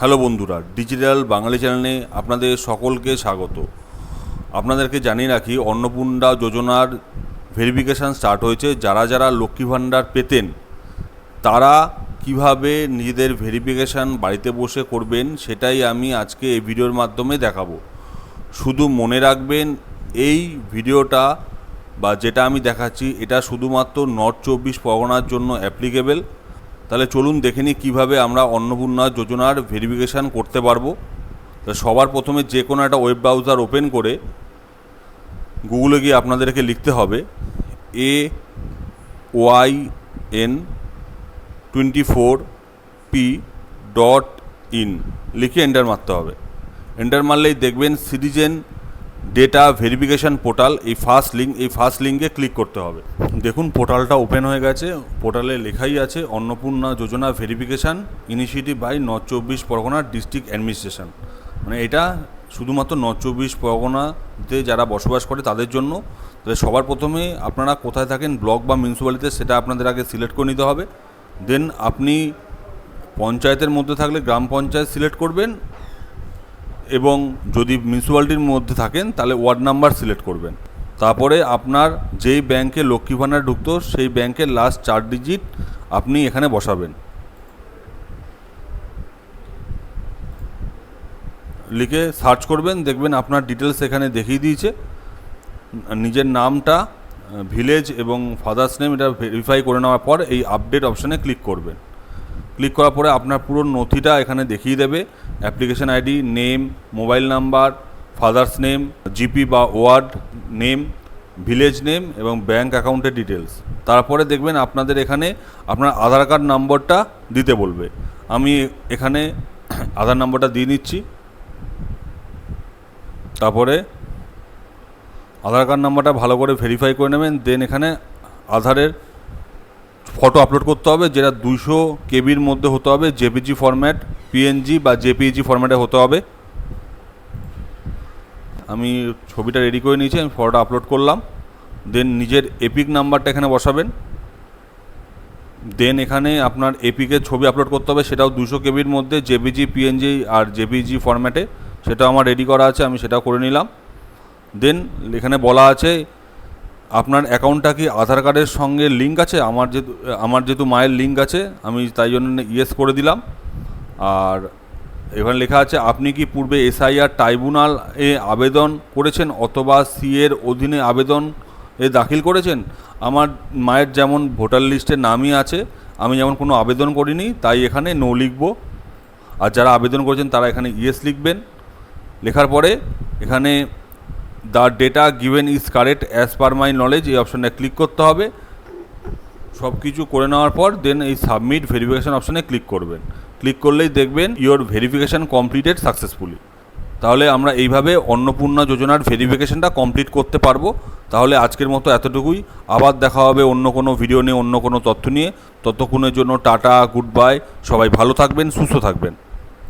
Hello বন্ধুরা, digital বাঙালি চ্যানেলে আপনাদের সকলকে স্বাগত। আপনাদেরকে জানিয়ে রাখি, অন্নপূর্ণা যোজনার ভেরিফিকেশান স্টার্ট হয়েছে। যারা যারা লক্ষ্মী ভাণ্ডার পেতেন তারা কিভাবে নিজেদের ভেরিফিকেশান বাড়িতে বসে করবেন সেটাই আমি আজকে এই ভিডিওর মাধ্যমে দেখাবো। শুধু মনে রাখবেন, এই ভিডিওটা বা যেটা আমি দেখাচ্ছি এটা শুধুমাত্র নর্থ 24 পরগনার জন্য অ্যাপ্লিকেবেল। তাহলে চলুন দেখে নিই কীভাবে আমরা অন্নপূর্ণা যোজনার ভেরিফিকেশান করতে পারবো। তো সবার প্রথমে যে কোনো একটা ওয়েব ব্রাউজার ওপেন করে গুগলে গিয়ে আপনাদেরকে লিখতে হবে AYN24P.in লিখে এন্টার মারতে হবে। এন্টার মারলেই দেখবেন সিটিজেন ডেটা ভেরিফিকেশান পোর্টাল, এই ফার্স্ট লিঙ্কে ক্লিক করতে হবে। দেখুন পোর্টালটা ওপেন হয়ে গেছে। পোর্টালে লেখাই আছে Annapurna Yojana verification initiative by north 24 Pargana district administration. মানে এটা শুধুমাত্র নর্থ 24 পরগনাতে যারা বসবাস করে তাদের জন্য। তাহলে সবার প্রথমে আপনারা কোথায় থাকেন, ব্লক বা মিউনিসিপ্যালিটিতে, সেটা আপনাদের আগে সিলেক্ট করে নিতে হবে। দেন আপনি পঞ্চায়েতের মধ্যে থাকলে গ্রাম পঞ্চায়েত সিলেক্ট করবেন, এবং যদি মিউনিসিপ্যালিটির মধ্যে থাকেন তাহলে ওয়ার্ড নাম্বার সিলেক্ট করবেন। তারপরে আপনার যেই ব্যাংকে লক্ষ্মী ভাণ্ডার ঢুকতো সেই ব্যাংকের লাস্ট 4 ডিজিট আপনি এখানে বসাবেন। লিখে সার্চ করবেন, দেখবেন আপনার ডিটেলস এখানে দেখিয়ে দিয়েছে। নিজের নামটা, ভিলেজ এবং ফাদার্স নেম এটা ভেরিফাই করে নেওয়ার পর এই আপডেট অপশানে ক্লিক করবেন। ক্লিক করার পরে আপনার পুরো নথিটা এখানে দেখিয়ে দেবে। Application ID, name, mobile number, father's name, GP বা ওয়ার্ড নেম, ভিলেজ নেম এবং ব্যাঙ্ক অ্যাকাউন্টের ডিটেলস। তারপরে দেখবেন আপনাদের এখানে আপনার আধার কার্ড নম্বরটা দিতে বলবে। আমি এখানে আধার নম্বরটা দিয়ে নিচ্ছি। তারপরে আধার কার্ড নাম্বারটা ভালো করে ভেরিফাই করে নেবেন। দেন এখানে আধারের ফটো আপলোড করতে হবে, যেটা 200 কেবির মধ্যে হতে হবে, জেপিজি ফরম্যাট, পিএনজি বা জেপিইজি ফরম্যাটে হতে হবে। আমি ছবিটা রেডি করে নিয়েছি, আমি ফটোটা আপলোড করলাম। দেন নিজের এপিক নাম্বারটা এখানে বসাবেন। দেন এখানে আপনার এপিকের ছবি আপলোড করতে হবে, সেটাও 200 কেবির মধ্যে, জেপিজি, পিএনজি আর জেপিইজি ফরম্যাটে। সেটাও আমার রেডি করা আছে, আমি সেটাও করে নিলাম। দেন এখানে বলা আছে আপনার অ্যাকাউন্টটা কি আধার কার্ডের সঙ্গে লিঙ্ক আছে। আমার যেহেতু মায়ের লিঙ্ক আছে, আমি তাই জন্য ইয়েস করে দিলাম। আর এখানে লেখা আছে আপনি কি পূর্বে এসআইআর ট্রাইব্যুনাল এ আবেদন করেছেন অথবা সি এর অধীনে আবেদন দাখিল করেছেন। আমার মায়ের যেমন ভোটার লিস্টের নামই আছে, আমি যেমন কোনো আবেদন করিনি, তাই এখানে নো লিখব। আর যারা আবেদন করেছেন তারা এখানে ইয়েস লিখবেন। লেখার পরে এখানে the data given is correct as per my knowledge এই অপশানে ক্লিক করতে হবে। সব কিছু করে নেওয়ার পর দেন এই সাবমিট ভেরিফিকেশান অপশানে ক্লিক করবেন। ক্লিক করলেই দেখবেন ইওর ভেরিফিকেশান কমপ্লিটেড সাকসেসফুলি। তাহলে আমরা এইভাবে অন্নপূর্ণা যোজনার ভেরিফিকেশানটা কমপ্লিট করতে পারবো। তাহলে আজকের মতো এতটুকুই। আবার দেখা হবে অন্য কোনো ভিডিও নিয়ে, অন্য কোনো তথ্য নিয়ে। ততক্ষণের জন্য টাটা, গুড বাই। সবাই ভালো থাকবেন, সুস্থ থাকবেন।